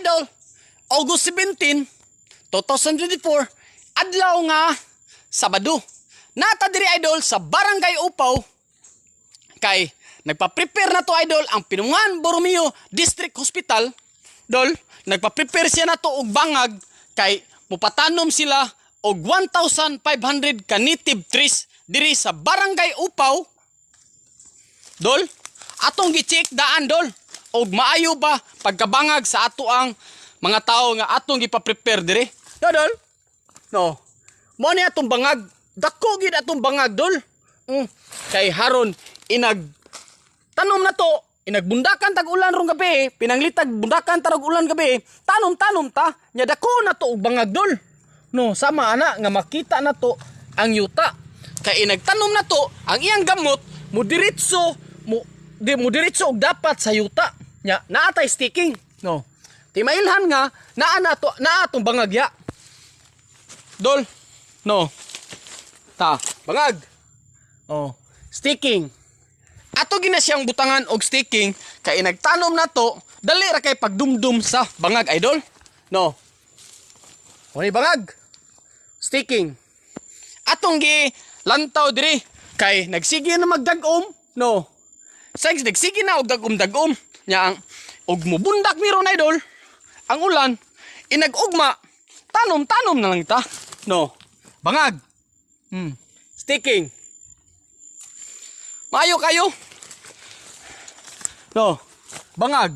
idol, August 17, 2024, adlaw nga Sabado. Nata diri idol sa Barangay Upaw kay nagpa-prepare na to idol ang Pinungan Borromeo District Hospital. Dol, nagpa-prepare siya na to og bangag kay mupatanom sila og 1,500 ka native trees diri sa Barangay Upaw. Dol, atong gi-check daan dol og maayo ba pagkabangag sa ato ang mga tao nga atong gipa-prepare diri. Dol, no. Mo ni atong bangag, dako gid atong bangag dol. Kay haron inag tanom na to, inagbundakan tag ulan rong gabi, pinanglitag bundakan tarog ulan gabi, tanom ta, nya dako na to og bangag dol. No, sama ana nga makita na to ang yuta. Kay inagtanom na to, ang iyang gamot mo diretso og dapat sa yuta. Nya naatay sticking. No. Timailhan nga naa atong bangag ya. Dol. No. Ta, bangag. Oh, sticking. Ato gina siyang butangan og sticking kay nagtanom na to, dali ra kay pagdumdum sa bangag idol. No. Oni bangag. Sticking. Atong gi lantaw diri kay nagsige na magdagom. No. Sags nagsige na og dagom-dagom. Nya ang og mubundak miron idol. Ang ulan inag-ugma. Tanom na lang ta. No. Bangag. Sticking. Maayo kayo. No. Bangag.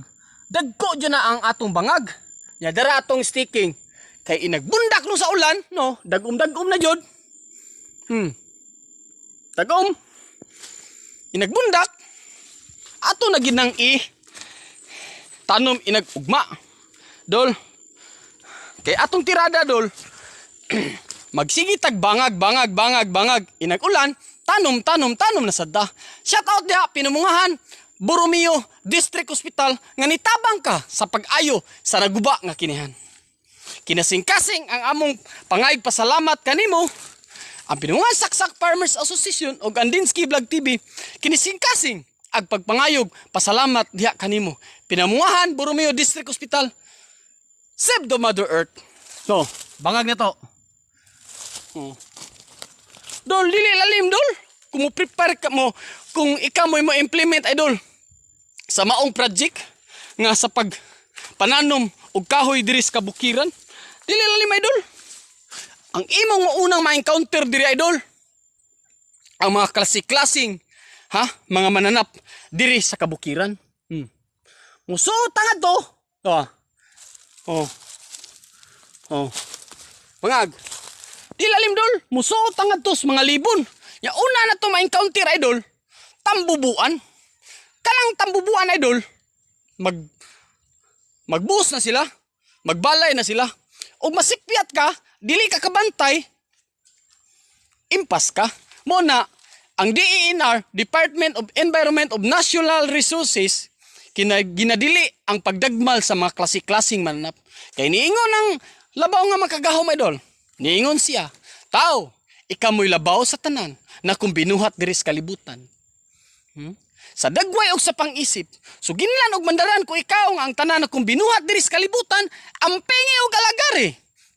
Dagko dyan na ang atong bangag. Nya dara atong sticking. Kay inagbundak no sa ulan. No. Dagom na jud. Dagom. Inagbundak. Ato na ginang tanom inag-ugma. Dol. Kay atong tirada dol. Magsigi tag bangag. Inag-ulan, tanom na sadda. Shout out diha Pinumungahan Borromeo District Hospital nga nitabang ka sa pag-ayo sa naguba nga kinihan. Kinasing-kasing ang among pangayog pasalamat kanimo. Ang Pinumungahan Saksak Farmers Association o Andinsky Vlog TV kinising-kasing ag pagpangayog pasalamat diha kanimo. Pinumungahan Borromeo District Hospital. Save the Mother Earth. So, bangag na to. Dol, dili lalim dol. Kung mo-prepare ka mo, kung ikaw mo implement idol sa maong project nga sa pananom og kahoy diri sa kabukiran, dili lalim idol. Ang imong maunang ma-encounter diri idol, ang mga klasik-klasing mga mananap diri sa kabukiran. Musuot nga to. Bangag. Di lalim dol, musuot ang atos mga libon. Ya una na to ma-encounter idol, tambubuan. Kanang tambubuan idol, magbuhos na sila, magbalay na sila. O masikpiat ka, dili ka kabantay, impas ka. Muna, ang DENR, Department of Environment of Natural Resources, ginadili ang pagdagmal sa mga klasik-klasing mananap. Kaya niingon ang labaw nga makagahom idol. Niingon siya, tao, ikamoy labaw sa tanan na kung binuhat diri sa kalibutan. Sa dagway og sa pang-isip, so ginlan og mandaran ko ikaw nga ang tanan na kung binuhat diri sa kalibutan, ampingi og alagari.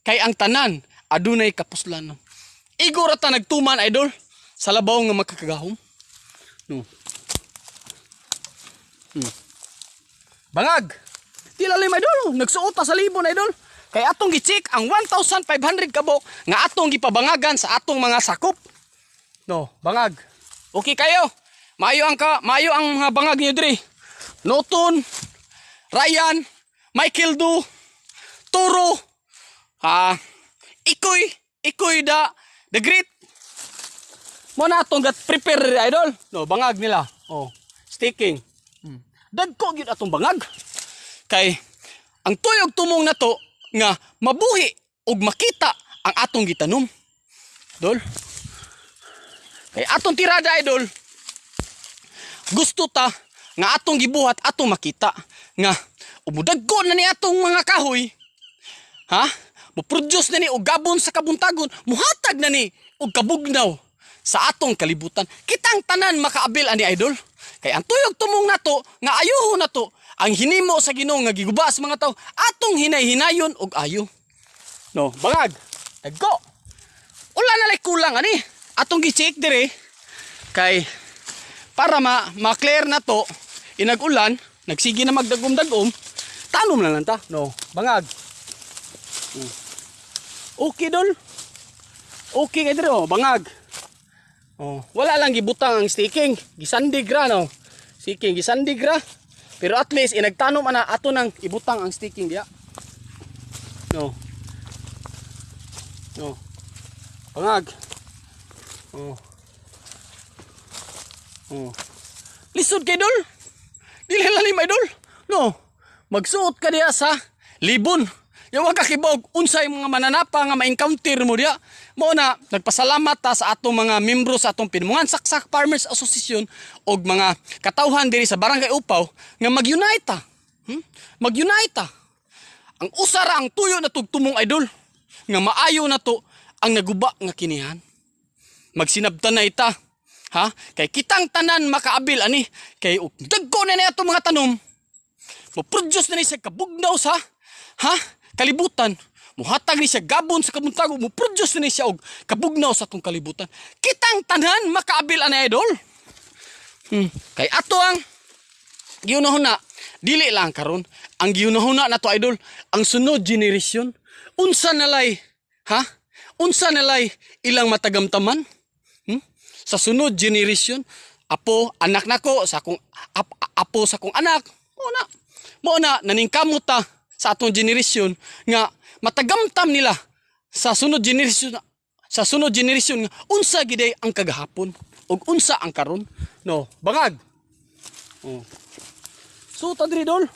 Kay ang tanan, adunay kapuslanon. Igor ta nagtuman idol, sa labaw nga makakagahom. Bangag, di lalim idol, nagsuot ta sa libon idol. Kay atong gi-check ang 1,500 kabok nga atong gipabangagan sa atong mga sakop. No, bangag. Okay kayo. Maayo ang mga bangag niyo diri. Noton, Ryan, Michael Du, Turo, Ikoy the Great. Mo na atong prepare idol. No, bangag nila. Sticking. Dagko gyud atong bangag. Kay ang tuyog tumong na to nga mabuhi ug makita ang atong gitanom. Dol. Kay atong tirada idol. Gusto ta nga atong gibuhat atong makita nga umudagko na ni atong mga kahoy. Mo-produce na ni og gabon sa kabuntagon, muhatag na ni og kabugnaw sa atong kalibutan. Kitang tanan makaabil ani idol. Kay ang tuyog tumong nato nga ayuho nato ang hinimo sa Ginoo nga giguba sa mga tawo atong hinay-hinayon og ayo. No, bangag. Dagko. Wala na lay kulang ani. Atong gi-check dire kay para ma-clear na to inag-ulan, nagsige na magdagom-dagom, tanom na lang ta. No, bangag. Okay dol. Okay kay dire oh, bangag. Oh, wala lang gibutang ang staking, gisandig ra no. Staking gisandig ra. Pero at least inagtanom ana ato nang ibutang ang staking diya. No. No. Bangag. Oh. Oh. Lisod kay dol. Dili lalim idol. No. Magsuot ka diya sa libon. Yung wag kakibog unsay mga mananapa nga ma-encounter mo diya. Mo na nagpasalamat ta sa atong mga membro sa atong Pinumungan Saksak Farmers Association og mga katawhan diri sa Barangay Upaw nga mag-unite ta. Mag-unite ta. Ang usara ang tuyo na tugtumong idol nga maayo na to ang naguba nga kinihan. Magsinabtan na ita. Ha? Kay kitang tanan makaabil ani kay dagko na ato mga tanom. Mo-produce na ni sa kabugnaw sa kalibutan. Muhatag ni siya gabon sa kabuntago, mo-produce na ni siya og kabugnaw sa atong kalibutan. Kitang tanan makaabil ani idol. Kay ato ang giunahuna dili lang karon. Ang giunahuna nato idol, ang sunod generation unsa nalay unsa nalay ilang matagamtaman? Sa sunod generation, apo, anak nako sa akong apo sa akong anak. Mo na naningkamot ta sa atong generation nga matagamtam nila sa sunod generation nga unsa giday ang kagahapon ug unsa ang karon. No, bangag. Oh. So ta diri dol.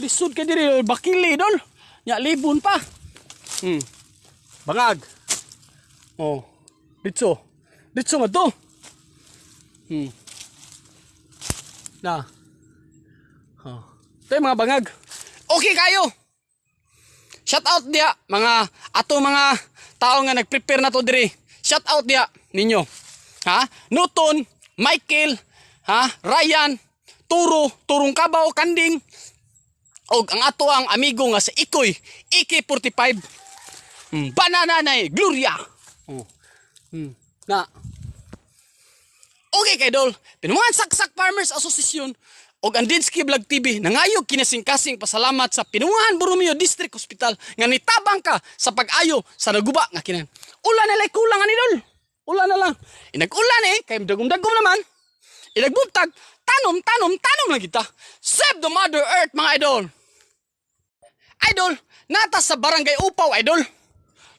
Lisod ka diri dol, bakili dol. Nya libon pa. Bangag. Oh. Ditso nga to. Na. Ito yung mga bangag. Okay kayo. Shout out dia mga ato mga tao nga nagprepare na to diri. Shout out dia ninyo. Newton, Michael, Ryan, Turong Kabaw, Kanding. Og ang ato ang amigo nga sa Ikoy, AK45. Banana na Gloria. Na. Okay kay dol. Pinumungan Saksak Farmers Association og ang Dinsky Vlog TV nangayog kinasing-kasing pasalamat sa Pinumungan Borromeo District Hospital nga nitabang ka sa pag-ayo sa naguba nga kinan. Ulan na lay kulang ani dol. Ulan na lang. Inag-ulan kay dagom-dagom naman. Inagbuntag tanom lang kita. Save the Mother Earth mga idol. Idol, nata sa Barangay Upaw idol.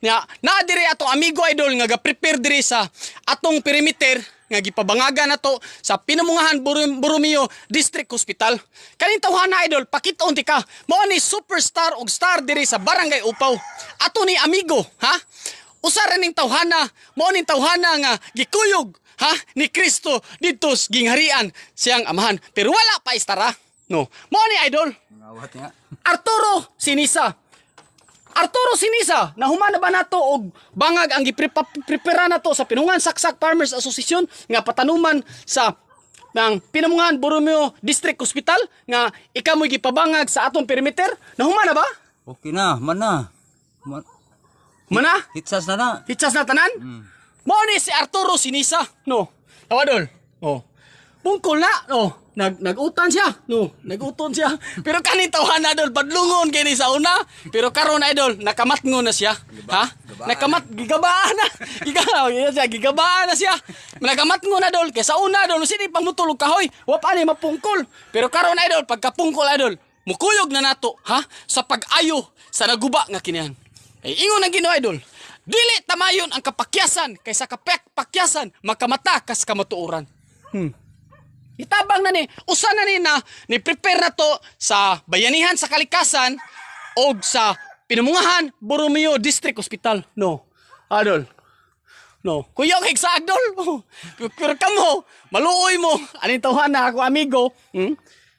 Na diri ato amigo idol nga ga-prepare diri sa atong perimeter nga gipabangaga na to sa Pinumungahan Borromeo District Hospital. Kaning tawhana idol, pakiton ti ka. Mao ni superstar og star diri sa Barangay Upaw. Ato ni amigo, Usa ra ning tawhana, mao ning tawhana nga gikuyog, ni Kristo didto gingharian siyang amahan. Pero wala pa istara. No. Mao ni idol. Ngawat nga. Arturo Sinisa, nahuman na ba nato og bangag ang giprepara nato sa Pinumungan Saksak Farmers Association nga patanuman sa ng Pinumungan Borromeo District Hospital nga ikamoy gipabangag sa atong perimeter? Nahuman na ba? Okay na, mana. Mana? Hitsas na na. Hitsas na tanan? Mao ni si Arturo Sinisa, no. Tawadol. Oh. Pungkol na, no. Nag-utan siya, no. Nag-uton siya. Pero kanin tawhana idol, padlungon kini sa una. Pero karon idol, nakamatngon na siya. Gigabaan na. Gigabaan na siya. Nakamatngon na idol, kay sa una idol, sini pangmutulog kahoy. Wa pa ni mapungkol. Pero karon idol, pagkapungkol idol, mukuyog na nato, sa pag-ayo sa naguba nga kinihan. Ay ingon ang Ginoo idol. Dili tamayon ang kapakyasan kaysa kapakyasan makamata kas kamatuoran. Itabang na ni, usa na ni ni prepare na to sa bayanihan sa kalikasan o sa Pinumungahan Borromeo District Hospital. No, adol. No, kuya kay sa adol. Pero kamo, maluoy mo. Aning tawhan na ako amigo.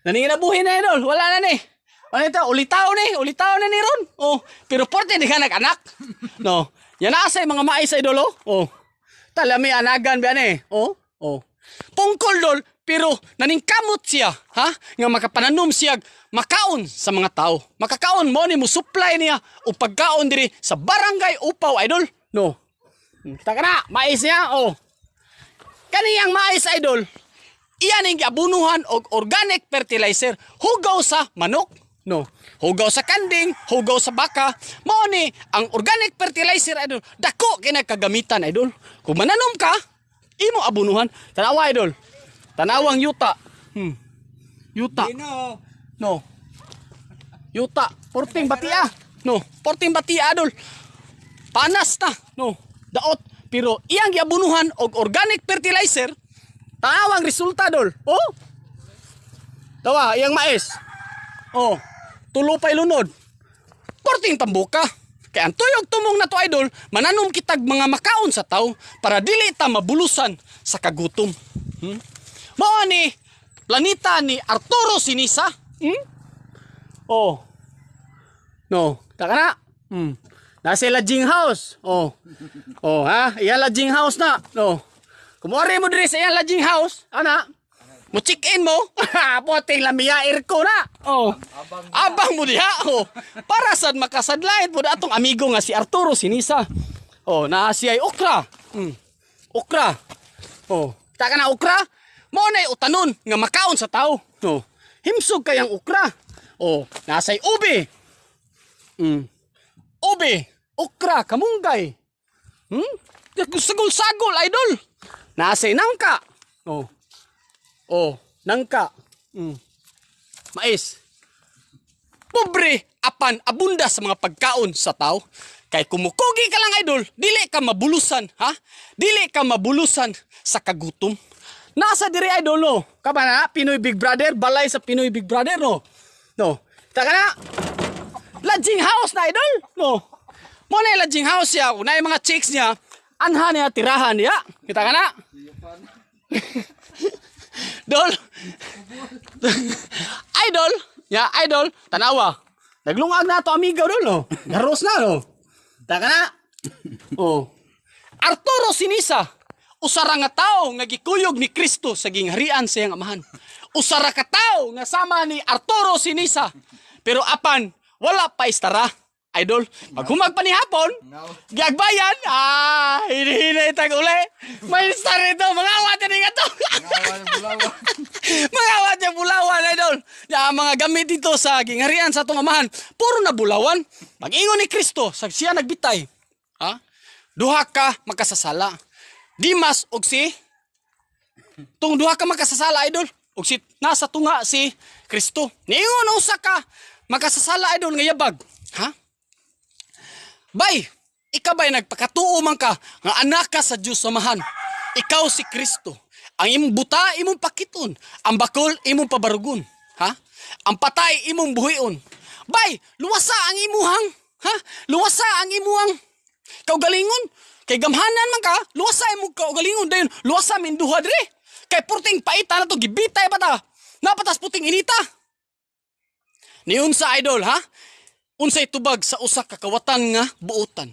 Naninginabuhin na idol, wala na ni. Ano ito, ulitaw na ni ron. Oh, pero porte di ka nag-anak. No, yan asay mga mais idol. Oh, talami anagan ba ni. Oh. Pungkol dol, pero naningkamot siya, ha? Nga makapananom siya makaon sa mga tao. Makakaon mo ni mo supply niya o pagkaon diri sa barangay Upaw, idol. No. Kita ka na, mais niya, oh. Kaniyang mais, idol, iyan ang giabunuhan og organic fertilizer, hugaw sa manok. No. Hugaw sa kanding, hugaw sa baka. Mao ni ang organic fertilizer, idol, dako kina kagamitan, idol. Kung mananom ka, imo abunuhan. Tanawa, idol. Tanawang yuta. Yuta. No. Yuta. Porting batia. No. Porting batia, idol. Panas na. No. Daot. Pero iyang giabunuhan og organic fertilizer, tanawang resulta, idol. Oh. Tawa, iyang mais. Oh. Tulo pa'y lunod. Porting tambuka. Kaya ang tuyog tumong na to, idol, mananom kitag mga makaon sa tao para dili ta mabulusan sa kagutom. Mao ni planeta ni Arturo Sinisa. Oh. No, taka na. Nasa lodging house. Oh. Oh, ha? Iya lodging house na. No. Kumori mo diri sa iya lodging house, ana. Mo check-in mo. Poting lamiya airco na. Oh. Abang mo diha. Oh. Para sad makasadlain pud atong amigo nga si Arturo Sinisa. Oh, naa siya ay okra. Okra. Oh. Taka na okra. Mo na utanon nga makaon sa tao. Oh. Himsog kayang okra. Oh, nasay ube. Ube, okra, kamunggay. Sagol-sagol, idol. Nasay nangka. Oh. Oh, nangka. Mais. Pobre apan abunda sa mga pagkaon sa tao. Kay kumukugi ka lang, idol, dili ka mabulusan, ha? Dili ka mabulusan sa kagutom. Nasa diri, idol, no? Kaba na, Pinoy Big Brother, balay sa Pinoy Big Brother, no? No. Taka na. Lodging house na, idol, no? Mo na yung lodging house siya, na yung mga chicks niya, anha niya, tirahan niya. Kita ka na? Dol. Idol, ya, idol, tanawa. Naglungag na to amigo, dol, no? Garos na, no? Taka na. Oh. Arturo Sinisa, usara nga tao nga gikuyog ni Kristo sa gingharian sa iyang amahan. Usara ka tao nga sama ni Arturo Sinisa. Pero apan wala pa istara, idol. Pag humag pa ni hapon, giagbayan, hinihinay tag uli. May istara ito, mga awat yan nga to. Mga awat yung bulawan, idol. Mga gamit dito sa gingharian sa itong amahan, puro na bulawan. Pag-ingon ni Kristo, siya nagbitay. Ha? Duha ka makasasala. Dimas og si tung duha ka makasasala, idol. Og si nasa tunga si Kristo. Niingon usa ka makasasala, idol, nga yabag. Ha? Bay, ikaw ba'y nagpakatuo man ka nga anak ka sa Diyos samahan. Ikaw si Kristo. Ang imong buta imong pakiton, ang bakol imong pabarugon. Ha? Ang patay imong buhion. Bay, luwasa ang imuhang, ha? Luwasa ang imuhang kaugalingon. Kay gamhanan man ka, luwasa imong kaugalingon dayon. Luwasa min duha diri. Kay purting paita na to gibitay pa ta. Napatas puting inita. Niunsa, idol, ha? Unsay tubag sa usa ka kawatan nga buotan.